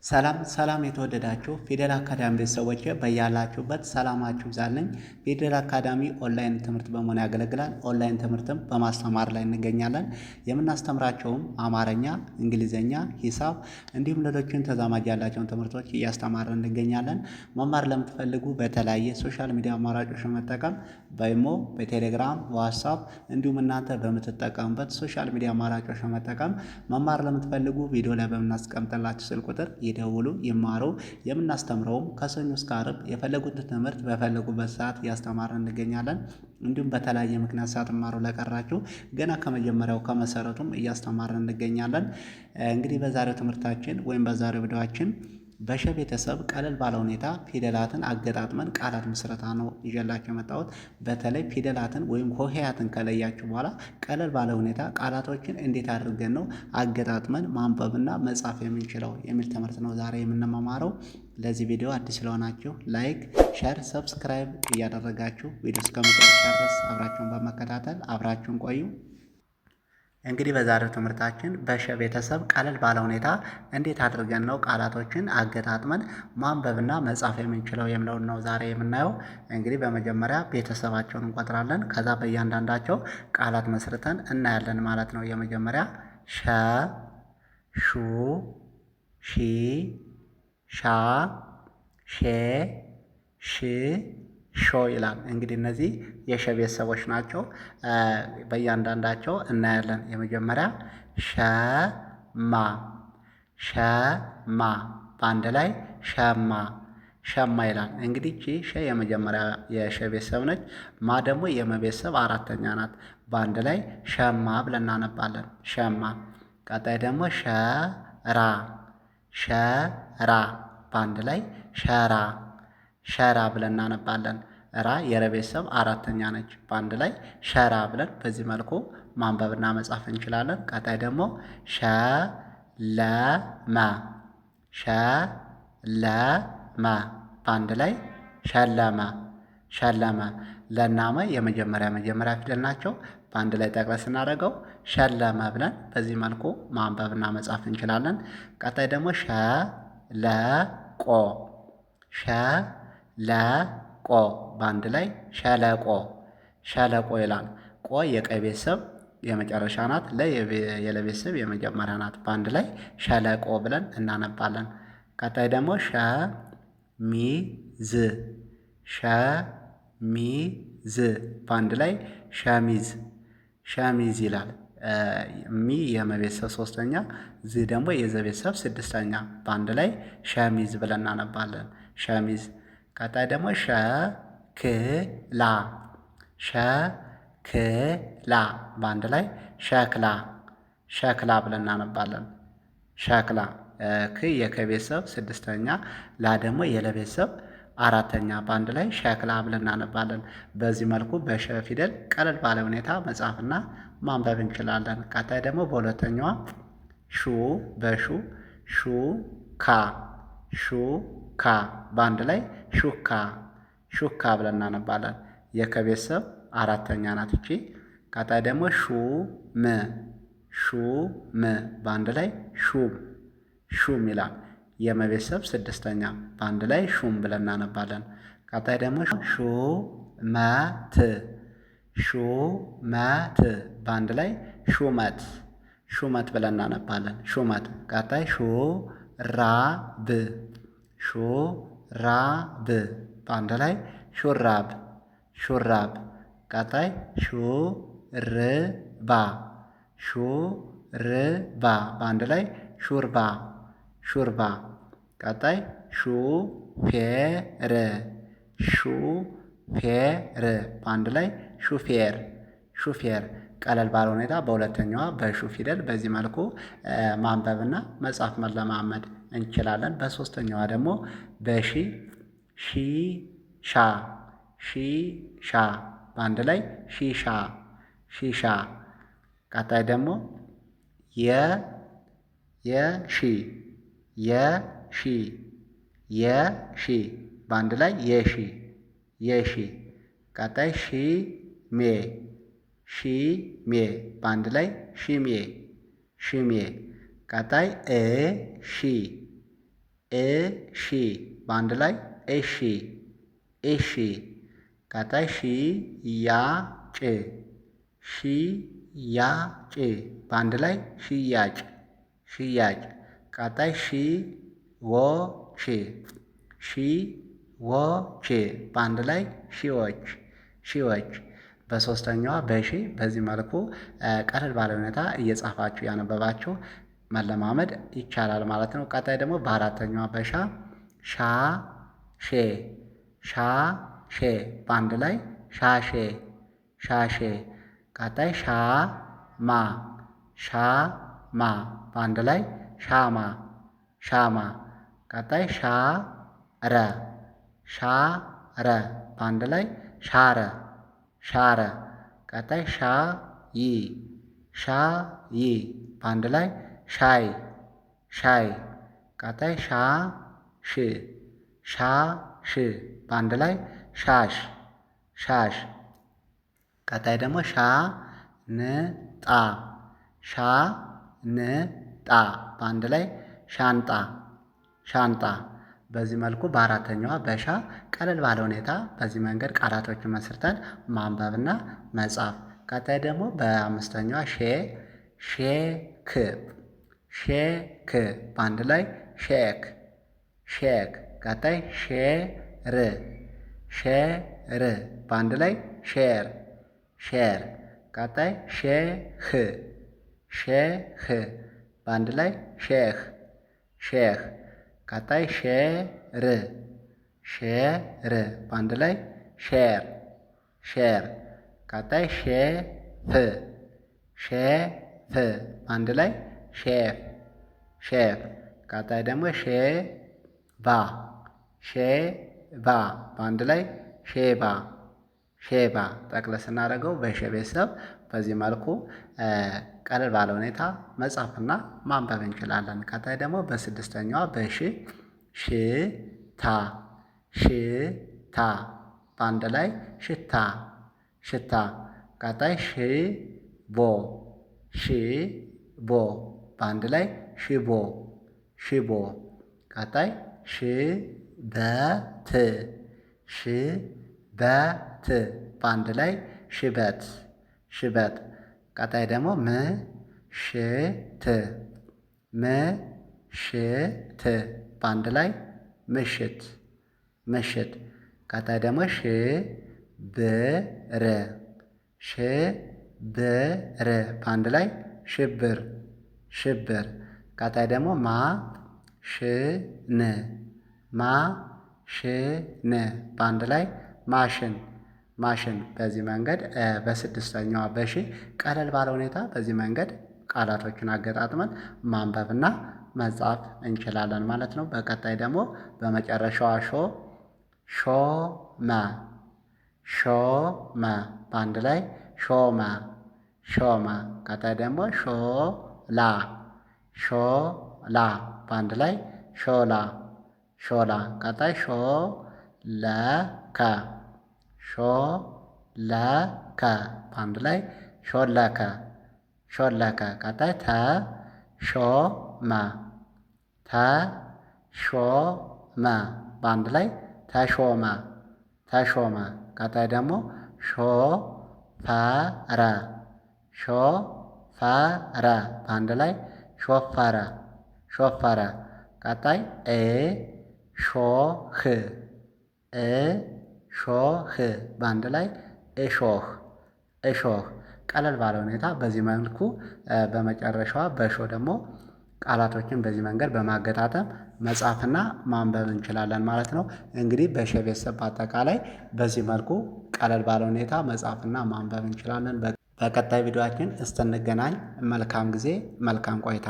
ሰላም ሰላም የተወደዳችሁ ፊደል አካዳሚ ቤተሰቦች በያላችሁበት ሰላማችሁ ይብዛልኝ። ፊደል አካዳሚ ኦንላይን ትምህርት በመሆን ያገለግላል። ኦንላይን ትምህርትም በማስተማር ላይ እንገኛለን። የምናስተምራቸውም አማርኛ፣ እንግሊዘኛ፣ ሂሳብ እንዲሁም ሌሎችን ተዛማጅ ያላቸውን ትምህርቶች እያስተማርን እንገኛለን። መማር ለምትፈልጉ በተለያየ ሶሻል ሚዲያ አማራጮች መጠቀም በኢሞ፣ በቴሌግራም፣ በዋትሳፕ እንዲሁም እናንተ በምትጠቀሙበት ሶሻል ሚዲያ አማራጮች መጠቀም መማር ለምትፈልጉ ቪዲዮ ላይ በምናስቀምጥላችሁ ስልክ ቁጥር ይደውሉ፣ ይማሩ። የምናስተምረውም ከሰኞ እስከ ዓርብ የፈለጉትን ትምህርት በፈለጉበት ሰዓት እያስተማርን እንገኛለን። እንዲሁም በተለያየ ምክንያት ሳትማሩ ለቀራችሁ ገና ከመጀመሪያው ከመሰረቱም እያስተማርን እንገኛለን። እንግዲህ በዛሬው ትምህርታችን ወይም በዛሬው ቪዲዮአችን በሸ ቤተሰብ ቀለል ባለ ሁኔታ ፊደላትን አገጣጥመን ቃላት ምስረታ ነው ይዤላችሁ የመጣሁት። በተለይ ፊደላትን ወይም ሆሄያትን ከለያችሁ በኋላ ቀለል ባለ ሁኔታ ቃላቶችን እንዴት አድርገን ነው አገጣጥመን ማንበብና መጻፍ የምንችለው የሚል ትምህርት ነው ዛሬ የምንማማረው። ለዚህ ቪዲዮ አዲስ ስለሆናችሁ ላይክ፣ ሼር፣ ሰብስክራይብ እያደረጋችሁ ቪዲዮ እስከመጨረሻ ድረስ አብራችሁን በመከታተል አብራችሁን ቆዩ። እንግዲህ በዛሬው ትምህርታችን በሸ ቤተሰብ ቀለል ባለ ሁኔታ እንዴት አድርገን ነው ቃላቶችን አገጣጥመን ማንበብና መጻፍ የምንችለው የሚለውን ነው ዛሬ የምናየው። እንግዲህ በመጀመሪያ ቤተሰባቸውን እንቆጥራለን። ከዛ በእያንዳንዳቸው ቃላት መስርተን እናያለን ማለት ነው። የመጀመሪያ ሸ፣ ሹ፣ ሺ፣ ሻ፣ ሼ፣ ሽ፣ ሾ ይላል። እንግዲህ እነዚህ የሸ ቤተሰቦች ናቸው። በእያንዳንዳቸው እናያለን። የመጀመሪያ ሸማ፣ ሸማ በአንድ ላይ ሸማ፣ ሸማ ይላል። እንግዲህ ይቺ ሸ የመጀመሪያ የሸ ቤተሰብ ነች። ማ ደግሞ የመ ቤተሰብ አራተኛ ናት። በአንድ ላይ ሸማ ብለን እናነባለን። ሸማ። ቀጣይ ደግሞ ሸራ፣ ሸራ በአንድ ላይ ሸራ፣ ሸራ ብለን እናነባለን። ራ የረ ቤተሰብ አራተኛ ነች። በአንድ ላይ ሸራ ብለን በዚህ መልኩ ማንበብና መጻፍ እንችላለን። ቀጣይ ደግሞ ሸለመ፣ ሸለመ በአንድ ላይ ሸለመ፣ ሸለመ። ለና መ የመጀመሪያ ፊደል ናቸው። በአንድ ላይ ጠቅለል ስናደርገው ሸለመ ብለን በዚህ መልኩ ማንበብና መጻፍ እንችላለን። ቀጣይ ደግሞ ሸለቆ፣ ሸለቆ በአንድ ላይ ሸለቆ፣ ሸለቆ ይላል። ቆ የቀ ቤተሰብ የመጨረሻ ናት። ለ የለ ቤተሰብ የመጀመሪያ ናት። በአንድ ላይ ሸለቆ ብለን እናነባለን። ቀጣይ ደግሞ ሸሚዝ፣ ሸሚዝ በአንድ ላይ ሸሚዝ፣ ሸሚዝ ይላል። ሚ የመ ቤተሰብ ሶስተኛ፣ ዝ ደግሞ የዘ ቤተሰብ ስድስተኛ። በአንድ ላይ ሸሚዝ ብለን እናነባለን። ሸሚዝ። ቀጣይ ደግሞ ሸክላ፣ ሸክላ በአንድ ላይ ሸክላ፣ ሸክላ ብለን እናነባለን። ሸክላ። ክ የከ ቤተሰብ ስድስተኛ፣ ላ ደግሞ የለ ቤተሰብ አራተኛ። በአንድ ላይ ሸክላ ብለን እናነባለን። በዚህ መልኩ በሸ ፊደል ቀለል ባለ ሁኔታ መጻፍና ማንበብ እንችላለን። ቀጣይ ደግሞ በሁለተኛዋ ሹ፣ በሹ ሹካ፣ ሹካ በአንድ ላይ ሹካ፣ ሹካ ብለን እናነባለን። የከ ቤተሰብ አራተኛ ናት እቺ። ቀጣይ ደግሞ ሹም፣ ሹም በአንድ ላይ ሹም፣ ሹም ይላል። የመ ቤተሰብ ስድስተኛ። በአንድ ላይ ሹም ብለን እናነባለን። ቀጣይ ደግሞ ሹመት፣ ሹመት በአንድ ላይ ሹመት፣ ሹመት ብለን እናነባለን። ሹመት። ቀጣይ ሹራብ፣ ሹራብ በአንድ ላይ ሹራብ፣ ሹራብ። ቀጣይ ሹርባ፣ ሹርባ በአንድ ላይ ሹርባ፣ ሹርባ። ቀጣይ ሹፌር፣ ሹፌር በአንድ ላይ ሹፌር፣ ሹፌር። ቀለል ባለ ሁኔታ በሁለተኛዋ በሹ ፊደል በዚህ መልኩ ማንበብና መጻፍ መለማመድ እንችላለን። በሶስተኛዋ ደግሞ በሺ፣ ሺሻ፣ ሺሻ በአንድ ላይ ሺሻ፣ ሺሻ። ቀጣይ ደግሞ የሺ፣ የሺ፣ የሺ በአንድ ላይ የሺ፣ የሺ። ቀጣይ ሺሜ፣ ሺሜ በአንድ ላይ ሺሜ፣ ሺሜ። ቀጣይ እሺ፣ እሺ በአንድ ላይ እሺ እሺ። ቀጣይ ሽያጭ ሽያጭ በአንድ ላይ ሽያጭ ሽያጭ። ቀጣይ ሺዎች ሺዎች በአንድ ላይ ሺዎች ሺዎች። በሶስተኛዋ በሺ በዚህ መልኩ ቀለል ባለ ሁኔታ እየጻፋችሁ ያነበባችሁ መለማመድ ይቻላል ማለት ነው። ቀጣይ ደግሞ በአራተኛዋ በሻ ሻሼ ሻሼ በአንድ ላይ ሻሼ ሻሼ። ቀጣይ ሻማ ሻማ በአንድ ላይ ሻማ ሻማ። ቀጣይ ሻረ ሻረ በአንድ ላይ ሻረ ሻረ። ቀጣይ ሻይ ሻይ በአንድ ላይ ሻይ ሻይ። ቀጣይ ሻሽ ሻሽ በአንድ ላይ ሻሽ ሻሽ። ቀጣይ ደግሞ ሻንጣ ሻንጣ በአንድ ላይ ሻንጣ ሻንጣ። በዚህ መልኩ በአራተኛዋ በሻ ቀለል ባለ ሁኔታ በዚህ መንገድ ቃላቶችን መስርተን ማንበብና መጻፍ። ቀጣይ ደግሞ በአምስተኛዋ ሼክ ሼክ በአንድ ላይ ሼክ ሼክ። ቀጣይ ሼር ሼር በአንድ ላይ ሼር ሼር። ቀጣይ ሼህ ሼህ በአንድ ላይ ሼህ ሼህ። ቀጣይ ሼር ሼር በአንድ ላይ ሼር ሼር። ቀጣይ ሼፍ ሼፍ በአንድ ላይ ሼፍ ሼፍ። ቀጣይ ደግሞ ሼባ ሼባ በአንድ ላይ ሼባ ሼባ። ጠቅለል ስናደርገው በሸ ቤተሰብ በዚህ መልኩ ቀለል ባለ ሁኔታ መጻፍና ማንበብ እንችላለን። ቀጣይ ደግሞ በስድስተኛዋ በሽ ሽታ ሽታ በአንድ ላይ ሽታ ሽታ። ቀጣይ ሽቦ ሽቦ በአንድ ላይ ሽቦ ሽቦ። ቀጣይ ሽበት ሽበት በአንድ ላይ ሽበት ሽበት። ቀጣይ ደግሞ ምሽት ምሽት በአንድ ላይ ምሽት ምሽት። ቀጣይ ደግሞ ሽብር ሽብር በአንድ ላይ ሽብር ሽብር። ቀጣይ ደግሞ ማሽን ማሽን በአንድ ላይ ማሽን ማሽን። በዚህ መንገድ በስድስተኛዋ በሺ ቀለል ባለ ሁኔታ በዚህ መንገድ ቃላቶችን አገጣጥመን ማንበብና መጻፍ እንችላለን ማለት ነው። በቀጣይ ደግሞ በመጨረሻዋ ሾመ ሾመ በአንድ ላይ ሾመ ሾመ። ቀጣይ ደግሞ ሾላ ሾላ በአንድ ላይ ሾላ ሾላ። ቀጣይ ሾለከ ሾለከ በአንድ ላይ ሾለከ ሾለከ። ቀጣይ ተሾመ ተሾመ በአንድ ላይ ተሾመ ተሾመ። ቀጣይ ደግሞ ሾፈረ ሾፈረ በአንድ ላይ ሾፈረ ሾፈረ። ቀጣይ ሾህ ሾህ በአንድ ላይ እሾህ እሾህ። ቀለል ባለ ሁኔታ በዚህ መልኩ በመጨረሻዋ በሾ ደግሞ ቃላቶችን በዚህ መንገድ በማገጣጠም መጻፍና ማንበብ እንችላለን ማለት ነው። እንግዲህ በሸ ቤተሰብ በአጠቃላይ በዚህ መልኩ ቀለል ባለ ሁኔታ መጻፍና ማንበብ እንችላለን። በቀጣይ ቪዲዮአችን እስክንገናኝ መልካም ጊዜ መልካም ቆይታ